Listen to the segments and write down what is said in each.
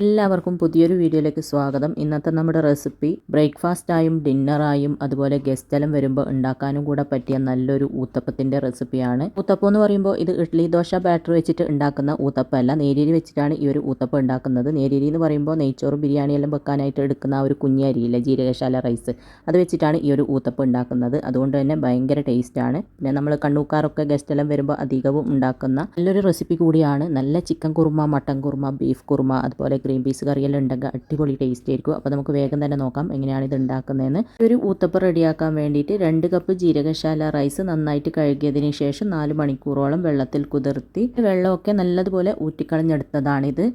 എല്ലാവർക്കും പുതിയൊരു വീഡിയോയിലേക്ക് സ്വാഗതം. ഇന്നത്തെ നമ്മുടെ റെസിപ്പി ബ്രേക്ക്ഫാസ്റ്റായും ഡിന്നറായും അതുപോലെ ഗസ്റ്റെല്ലാം വരുമ്പോൾ ഉണ്ടാക്കാനും കൂടെ പറ്റിയ നല്ലൊരു ഊത്തപ്പത്തിൻ്റെ റെസിപ്പിയാണ്. ഊത്തപ്പം എന്ന് പറയുമ്പോൾ ഇത് ഇഡ്ഡലി ദോശ ബാറ്റർ വെച്ചിട്ട് ഉണ്ടാക്കുന്ന ഊത്തപ്പമല്ല, നേരിയരി വെച്ചിട്ടാണ് ഈ ഒരു ഊത്തപ്പം ഉണ്ടാക്കുന്നത്. നേരിയരി എന്ന് പറയുമ്പോൾ നെയ്ച്ചോറ് ബിരിയാണിയെല്ലാം വെക്കാനായിട്ട് എടുക്കുന്ന ആ ഒരു കുഞ്ഞരിയില്ല, ജീരകശാല റൈസ്, അത് വെച്ചിട്ടാണ് ഈ ഒരു ഊത്തപ്പം ഉണ്ടാക്കുന്നത്. അതുകൊണ്ട് തന്നെ ഭയങ്കര ടേസ്റ്റാണ്. പിന്നെ നമ്മൾ കണ്ണൂക്കാരൊക്കെ ഗസ്റ്റെല്ലാം വരുമ്പോൾ അധികവും ഉണ്ടാക്കുന്ന നല്ലൊരു റെസിപ്പി കൂടിയാണ്. നല്ല chicken korma, mutton korma, beef korma, അതുപോലെ ഗ്രീൻ പീസ് കറിയെല്ലാം ഉണ്ടെങ്കിൽ അടിപൊളി ടേസ്റ്റ് ആയിരിക്കും. അപ്പോൾ നമുക്ക് വേഗം തന്നെ നോക്കാം എങ്ങനെയാണ് ഇത് ഉണ്ടാക്കുന്നതെന്ന്. ഒരു ഊത്തപ്പം റെഡിയാക്കാൻ വേണ്ടിയിട്ട് 2 കപ്പ് ജീരകശാല റൈസ് നന്നായിട്ട് കഴുകിയതിന് ശേഷം 4 മണിക്കൂറോളം വെള്ളത്തിൽ കുതിർത്തി വെള്ളമൊക്കെ നല്ലതുപോലെ ഊറ്റിക്കളഞ്ഞെടുത്തതാണിത്.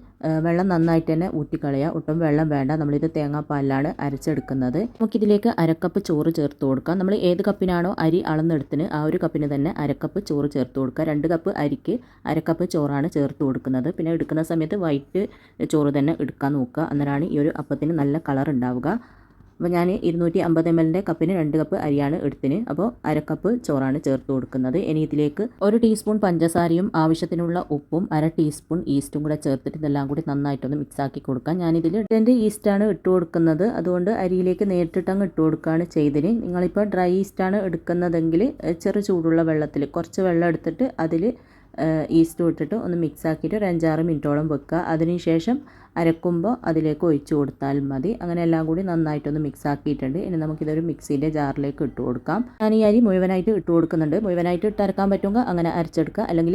വെള്ളം നന്നായിട്ട് തന്നെ ഊറ്റിക്കളയുക, ഒട്ടും വെള്ളം വേണ്ട. നമ്മളിത് തേങ്ങാപ്പാലിലാണ് അരച്ചെടുക്കുന്നത്. നമുക്കിതിലേക്ക് 1/2 കപ്പ് ചോറ് ചേർത്ത് കൊടുക്കാം. നമ്മൾ ഏത് കപ്പിനാണോ അരി അളന്നെടുത്തിന് ആ ഒരു കപ്പിന് തന്നെ 1/2 കപ്പ് ചോറ് ചേർത്ത് കൊടുക്കുക. 2 കപ്പ് അരിക്ക് 1/2 കപ്പ് ചോറാണ് ചേർത്ത് കൊടുക്കുന്നത്. പിന്നെ എടുക്കുന്ന സമയത്ത് വൈറ്റ് ചോറ് തന്നെ എടുക്കാൻ നോക്കുക, അന്നേരമാണ് ഈ ഒരു അപ്പത്തിന് നല്ല കളർ ഉണ്ടാവുക. അപ്പോൾ ഞാൻ 250 ml കപ്പിന് 2 കപ്പ് അരിയാണ് എടുത്തിന്. അപ്പോൾ 1/2 കപ്പ് ചോറാണ് ചേർത്ത് കൊടുക്കുന്നത്. ഇനി ഇതിലേക്ക് 1 ടീസ്പൂൺ പഞ്ചസാരയും ആവശ്യത്തിനുള്ള ഉപ്പും 1/2 ടീസ്പൂൺ ഈസ്റ്റും കൂടെ ചേർത്തിട്ട് ഇതെല്ലാം കൂടി നന്നായിട്ടൊന്ന് മിക്സ് ആക്കി കൊടുക്കാം. ഞാനിതിൽ 10 ഈസ്റ്റാണ് ഇട്ട് കൊടുക്കുന്നത്, അതുകൊണ്ട് അരിയിലേക്ക് നേരിട്ടിട്ടങ്ങ് ഇട്ട് കൊടുക്കുകയാണ് ചെയ്തതിന്. നിങ്ങളിപ്പോൾ ഡ്രൈ ഈസ്റ്റാണ് എടുക്കുന്നതെങ്കിൽ ചെറു ചൂടുള്ള വെള്ളത്തിൽ കുറച്ച് വെള്ളം എടുത്തിട്ട് അതിൽ ഈസ്റ്റ് ഇട്ടിട്ട് ഒന്ന് മിക്സ് ആക്കിയിട്ട് ഒരു 5-6 മിനിറ്റോളം വെക്കുക. അതിനുശേഷം അരക്കുമ്പോൾ അതിലേക്ക് ഒഴിച്ച് കൊടുത്താൽ മതി. അങ്ങനെ എല്ലാം കൂടി നന്നായിട്ടൊന്ന് മിക്സ് ആക്കിയിട്ടുണ്ട്. ഇനി നമുക്കിതൊരു മിക്സിൻ്റെ ജാറിലേക്ക് ഇട്ട് കൊടുക്കാം. ഞാൻ ഈ അരി മുഴുവനായിട്ട് ഇട്ട് കൊടുക്കുന്നുണ്ട്. മുഴുവനായിട്ട് ഇട്ട് അരക്കാൻ പറ്റുമെങ്കിൽ അങ്ങനെ അരച്ചെടുക്കുക, അല്ലെങ്കിൽ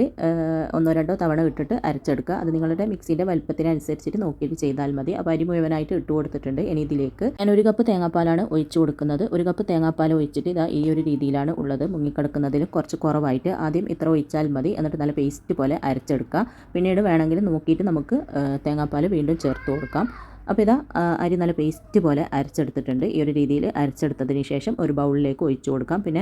1-2 തവണ ഇട്ടിട്ട് അരച്ചെടുക്കുക. അത് നിങ്ങളുടെ മിക്സിൻ്റെ വലുപ്പത്തിനനുസരിച്ചിട്ട് നോക്കിയിട്ട് ചെയ്താൽ മതി. അപ്പോൾ അരി മുഴുവനായിട്ട് ഇട്ട് കൊടുത്തിട്ടുണ്ട്. ഇനി ഇതിലേക്ക് ഞാൻ 1 കപ്പ് തേങ്ങാപ്പാലാണ് ഒഴിച്ച് കൊടുക്കുന്നത്. 1 കപ്പ് തേങ്ങാപ്പാൽ ഒഴിച്ചിട്ട് ഇതാ ഈ ഒരു രീതിയിലാണ് ഉള്ളത്. മുങ്ങിക്കിടക്കുന്നതിൽ കുറച്ച് കുറവായിട്ട് ആദ്യം ഇത്ര ഒഴിച്ചാൽ മതി. എന്നിട്ട് നല്ല പേസ്റ്റ് പോലെ അരച്ചെടുക്കുക. പിന്നീട് വേണമെങ്കിൽ നോക്കിയിട്ട് നമുക്ക് തേങ്ങാപ്പാൽ വീണ്ടും ചേർത്ത് കൊടുക്കാം. അപ്പോൾ ഇതാ അരി നല്ല പേസ്റ്റ് പോലെ അരച്ചെടുത്തിട്ടുണ്ട്. ഈ ഒരു രീതിയിൽ അരച്ചെടുത്തതിന് ശേഷം ഒരു ബൗളിലേക്ക് ഒഴിച്ചു കൊടുക്കാം. പിന്നെ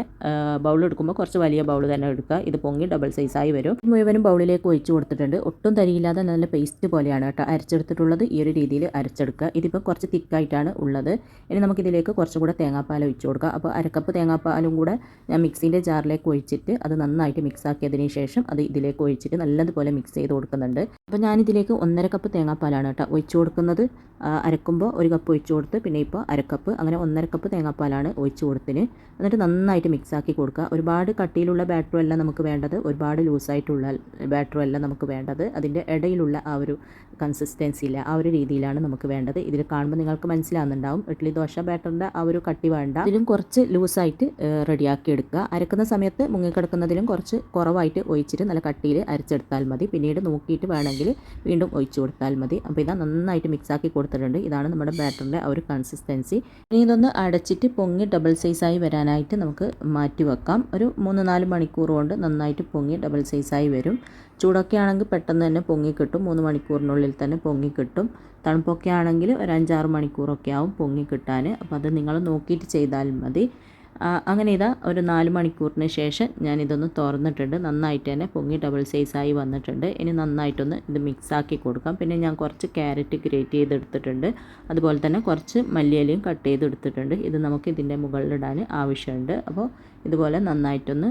ബൗൾ എടുക്കുമ്പോൾ കുറച്ച് വലിയ ബൗൾ തന്നെ എടുക്കുക. ഇത് പൊങ്ങി ഡബിൾ സൈസായി വരും. മുഴുവനും ബൗളിലേക്ക് ഒഴിച്ചു കൊടുത്തിട്ടുണ്ട്. ഒട്ടും തരിയില്ലാതെ നല്ല പേസ്റ്റ് പോലെയാണ് കേട്ടോ അരച്ചെടുത്തിട്ടുള്ളത്. ഈ ഒരു രീതിയിൽ അരച്ചെടുക്കുക. ഇതിപ്പോൾ കുറച്ച് തിക്കായിട്ടാണ് ഉള്ളത്. ഇനി നമുക്കിതിലേക്ക് കുറച്ചും കൂടെ തേങ്ങാപ്പാൽ ഒഴിച്ചു കൊടുക്കുക. അപ്പോൾ 1/2 കപ്പ് തേങ്ങാപ്പാലും കൂടെ ഞാൻ മിക്സിൻ്റെ ജാറിലേക്ക് ഒഴിച്ചിട്ട് അത് നന്നായിട്ട് മിക്സ് ആക്കിയതിന് ശേഷം അത് ഇതിലേക്ക് ഒഴിച്ചിട്ട് നല്ലതുപോലെ മിക്സ് ചെയ്ത് കൊടുക്കുന്നുണ്ട്. അപ്പോൾ ഞാനിതിലേക്ക് 1/2 കപ്പ് തേങ്ങാപ്പാലാണ് കേട്ടോ ഒഴിച്ചു കൊടുക്കുന്നത്. അരക്കുമ്പോൾ 1 കപ്പ് ഒഴിച്ചു കൊടുത്ത് പിന്നെ ഇപ്പോൾ 1/2 കപ്പ്, അങ്ങനെ 1/2 കപ്പ് തേങ്ങാപ്പാലാണ് ഒഴിച്ചു കൊടുത്തിന്. എന്നിട്ട് നന്നായിട്ട് മിക്സ് ആക്കി കൊടുക്കുക. ഒരുപാട് കട്ടിയിലുള്ള ബാറ്ററും അല്ല നമുക്ക് വേണ്ടത്, ഒരുപാട് ലൂസായിട്ടുള്ള ബാറ്ററും അല്ല നമുക്ക് വേണ്ടത്. അതിൻ്റെ ഇടയിലുള്ള ആ ഒരു കൺസിസ്റ്റൻസി ഇല്ല, ആ ഒരു രീതിയിലാണ് നമുക്ക് വേണ്ടത്. ഇതിൽ കാണുമ്പോൾ നിങ്ങൾക്ക് മനസ്സിലാകുന്നുണ്ടാവും ഇഡ്ഡലി ദോശ ബാറ്ററിൻ്റെ ആ ഒരു കട്ടി വേണ്ട. ഇതിലും കുറച്ച് ലൂസായിട്ട് റെഡിയാക്കി എടുക്കുക. അരക്കുന്ന സമയത്ത് മുങ്ങിക്കിടക്കുന്നതിലും കുറച്ച് കുറവായിട്ട് ഒഴിച്ചിട്ട് നല്ല കട്ടിയിൽ അരച്ചെടുത്താൽ മതി. പിന്നീട് നോക്കിയിട്ട് വേണമെങ്കിൽ വീണ്ടും ഒഴിച്ചു കൊടുത്താൽ മതി. അപ്പോൾ ഇതാ നന്നായിട്ട് മിക്സ് ആക്കി കൊടുത്തിട്ടുണ്ട്. ഇതാണ് നമ്മുടെ ബാറ്ററിൻ്റെ ആ ഒരു കൺസിസ്റ്റൻസി. ഇനി ഇതൊന്ന് അടച്ചിട്ട് പൊങ്ങി ഡബിൾ സൈസായി വരാനായിട്ട് നമുക്ക് മാറ്റി വെക്കാം. ഒരു 3-4 മണിക്കൂർ കൊണ്ട് നന്നായിട്ട് പൊങ്ങി ഡബിൾ സൈസായി വരും. ചൂടൊക്കെ ആണെങ്കിൽ പെട്ടെന്ന് തന്നെ പൊങ്ങി കിട്ടും, 3 മണിക്കൂറിനുള്ളിൽ തന്നെ പൊങ്ങി കിട്ടും. തണുപ്പൊക്കെ ആണെങ്കിൽ ഒരു 5-6 മണിക്കൂറൊക്കെ ആവും പൊങ്ങി കിട്ടാൻ. അപ്പോൾ അത് നിങ്ങൾ നോക്കിയിട്ട് ചെയ്താൽ മതി. അങ്ങനെ ഇതാ ഒരു 4 മണിക്കൂറിന് ശേഷം ഞാനിതൊന്ന് തുറന്നിട്ടുണ്ട്. നന്നായിട്ട് തന്നെ പൊങ്ങി ഡബിൾ സൈസായി വന്നിട്ടുണ്ട്. ഇനി നന്നായിട്ടൊന്ന് ഇത് മിക്സാക്കി കൊടുക്കാം. പിന്നെ ഞാൻ കുറച്ച് ക്യാരറ്റ് ഗ്രേറ്റ് ചെയ്തെടുത്തിട്ടുണ്ട്. അതുപോലെ തന്നെ കുറച്ച് മല്ലിയിലയും കട്ട് ചെയ്തെടുത്തിട്ടുണ്ട്. ഇത് നമുക്ക് ഇതിൻ്റെ മുകളിലിടാൻ ആവശ്യമുണ്ട്. അപ്പോൾ ഇതുപോലെ നന്നായിട്ടൊന്ന്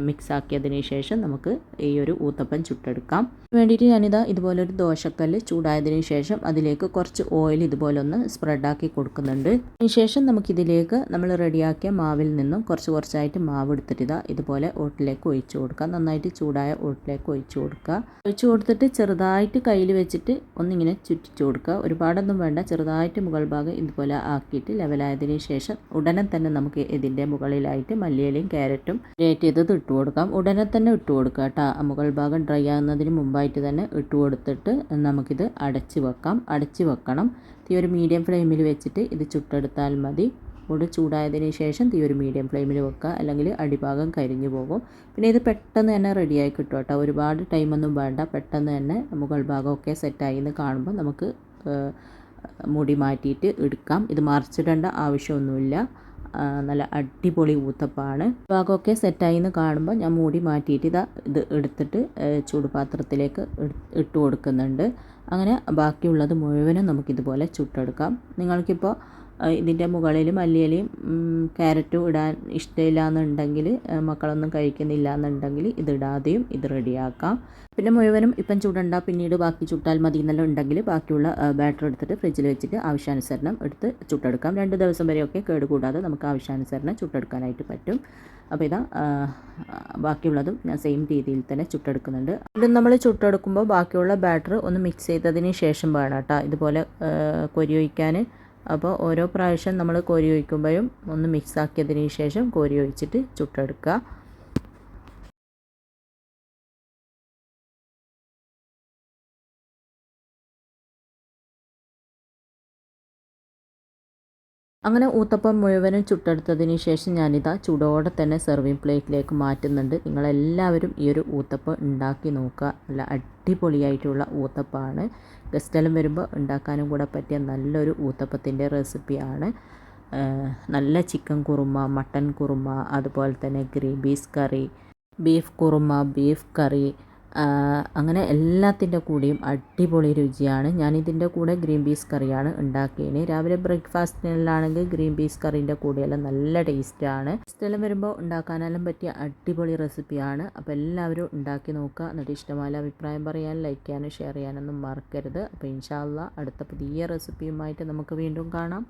മിക്സാക്കിയതിന് ശേഷം നമുക്ക് ഈ ഒരു ഊത്തപ്പം ചുട്ടെടുക്കാം. വേണ്ടിയിട്ട് ഞാനിതാ ഇതുപോലെ ഒരു ദോശക്കല്ല് ചൂടായതിന് ശേഷം അതിലേക്ക് കുറച്ച് ഓയിൽ ഇതുപോലെ ഒന്ന് സ്പ്രെഡാക്കി കൊടുക്കുന്നുണ്ട്. അതിനുശേഷം നമുക്കിതിലേക്ക് നമ്മൾ റെഡിയാക്കിയ മാവിൽ നിന്നും കുറച്ചായിട്ട് മാവ് എടുത്തിട്ട് ഇതുപോലെ ഓട്ടിലേക്ക് ഒഴിച്ചു കൊടുക്കുക. നന്നായിട്ട് ചൂടായ ഓട്ടിലേക്ക് ഒഴിച്ചു കൊടുക്കുക. ഒഴിച്ചു കൊടുത്തിട്ട് ചെറുതായിട്ട് കയ്യിൽ വെച്ചിട്ട് ഒന്നിങ്ങനെ ചുറ്റിച്ചു കൊടുക്കുക. ഒരുപാടൊന്നും വേണ്ട, ചെറുതായിട്ട് മുകൾ ഭാഗം ഇതുപോലെ ആക്കിയിട്ട് ലെവലായതിനു ശേഷം ഉടനെ തന്നെ നമുക്ക് ഇതിൻ്റെ മുകളിലായിട്ട് മല്ലിയിലയും ക്യാരറ്റും ഗ്രേറ്റ് ചെയ്തത് ഇട്ട് കൊടുക്കാം. ഉടനെ തന്നെ ഇട്ട് കൊടുക്കുക കേട്ടോ. മുകൾ ഭാഗം ഡ്രൈ ആകുന്നതിന് മുമ്പായിട്ട് തന്നെ ഇട്ട് കൊടുത്തിട്ട് നമുക്കിത് അടച്ച് വെക്കണം. തീ ഒരു മീഡിയം ഫ്ലെയിമിൽ വെച്ചിട്ട് ഇത് ചുട്ടെടുത്താൽ മതി. കൂടെ ചൂടായതിന് ശേഷം തീ ഒരു മീഡിയം ഫ്ലെയിമിൽ വെക്കുക, അല്ലെങ്കിൽ അടിഭാഗം കരിഞ്ഞു പോകും. പിന്നെ ഇത് പെട്ടെന്ന് തന്നെ റെഡിയായി കിട്ടും കേട്ടോ. ഒരുപാട് ടൈമൊന്നും വേണ്ട, പെട്ടെന്ന് തന്നെ മുകൾ ഭാഗമൊക്കെ സെറ്റായി എന്ന് കാണുമ്പോൾ നമുക്ക് മുടി മാറ്റിയിട്ട് എടുക്കാം. ഇത് മറിച്ചിടേണ്ട ആവശ്യമൊന്നുമില്ല. നല്ല അടിപൊളി ഊത്തപ്പമാണ്. ഭാഗമൊക്കെ സെറ്റായി എന്ന് കാണുമ്പോൾ ഞാൻ മൂടി മാറ്റിയിട്ട് ഇത് എടുത്തിട്ട് ചൂടുപാത്രത്തിലേക്ക് ഇട്ട് കൊടുക്കുന്നുണ്ട്. അങ്ങനെ ബാക്കിയുള്ളത് മുഴുവനും നമുക്കിതുപോലെ ചുട്ടെടുക്കാം. നിങ്ങൾക്കിപ്പോൾ ഇതിൻ്റെ മുകളിൽ മല്ലിയിലയും ക്യാരറ്റും ഇടാൻ ഇഷ്ടമില്ല എന്നുണ്ടെങ്കിൽ, മക്കളൊന്നും കഴിക്കുന്നില്ല എന്നുണ്ടെങ്കിൽ ഇതിടാതെയും ഇത് റെഡിയാക്കാം. പിന്നെ മുഴുവനും ഇപ്പം ചുടണ്ട, പിന്നീട് ബാക്കി ചുട്ടാൽ മതി എന്നെല്ലാം ഉണ്ടെങ്കിൽ ബാക്കിയുള്ള ബാറ്റർ എടുത്തിട്ട് ഫ്രിഡ്ജിൽ വെച്ചിട്ട് ആവശ്യാനുസരണം എടുത്ത് ചുട്ടെടുക്കാം. 2 ദിവസം വരെയൊക്കെ കേടുകൂടാതെ നമുക്ക് ആവശ്യാനുസരണം ചുട്ടെടുക്കാനായിട്ട് പറ്റും. അപ്പോൾ ഇതാ ബാക്കിയുള്ളതും ഞാൻ സെയിം രീതിയിൽ തന്നെ ചുട്ടെടുക്കുന്നുണ്ട്. ഇത് നമ്മൾ ചുട്ടെടുക്കുമ്പോൾ ബാക്കിയുള്ള ബാറ്റർ ഒന്ന് മിക്സ് ചെയ്തതിന് ശേഷം വേണം കേട്ടോ ഇതുപോലെ കോരി ഒഴിക്കാൻ. അപ്പോൾ ഓരോ പ്രാവശ്യം നമ്മൾ കോരി ഒഴിക്കുമ്പോഴും ഒന്ന് മിക്സ് ആക്കിയതിന് ശേഷം കോരി ഒഴിച്ചിട്ട് ചുട്ടെടുക്കുക. അങ്ങനെ ഊത്തപ്പം മുഴുവനും ചുട്ടെടുത്തതിന് ശേഷം ഞാനിതാ ചൂടോടെ തന്നെ സെർവിങ് പ്ലേറ്റിലേക്ക് മാറ്റുന്നുണ്ട്. നിങ്ങളെല്ലാവരും ഈ ഒരു ഊത്തപ്പം ഉണ്ടാക്കി നോക്കുക. നല്ല അടിപൊളിയായിട്ടുള്ള ഊത്തപ്പമാണ്. ഗസ്റ്റെല്ലാം വരുമ്പോൾ ഉണ്ടാക്കാനും കൂടെ പറ്റിയ നല്ലൊരു ഊത്തപ്പത്തിൻ്റെ റെസിപ്പിയാണ്. നല്ല ചിക്കൻ കുറുമ, മട്ടൻ കുറുമ, അതുപോലെ തന്നെ ഗ്രീൻ പീസ് കറി, ബീഫ് കുറുമ, ബീഫ് കറി, അങ്ങനെ എല്ലാത്തിൻ്റെ കൂടെയും അടിപൊളി രുചിയാണ്. ഞാനിതിൻ്റെ കൂടെ ഗ്രീൻ പീസ് കറിയാണ് ഉണ്ടാക്കിയത്. രാവിലെ ബ്രേക്ക്ഫാസ്റ്റിനെല്ലാമാണെങ്കിൽ ഗ്രീൻ പീസ് കറീൻ്റെ കൂടെയെല്ലാം നല്ല ടേസ്റ്റാണ്. ഗസ്റ്റെല്ലാം വരുമ്പോൾ ഉണ്ടാക്കാനെല്ലാം പറ്റിയ അടിപൊളി റെസിപ്പിയാണ്. അപ്പോൾ എല്ലാവരും ഉണ്ടാക്കി നോക്കുക. എന്നിട്ട് ഇഷ്ടമായ അഭിപ്രായം പറയാൻ, ലൈക്ക് ചെയ്യാനും ഷെയർ ചെയ്യാനൊന്നും മറക്കരുത്. അപ്പോൾ ഇൻഷാ അല്ലാഹ് അടുത്ത പുതിയ റെസിപ്പിയുമായിട്ട് നമുക്ക് വീണ്ടും കാണാം.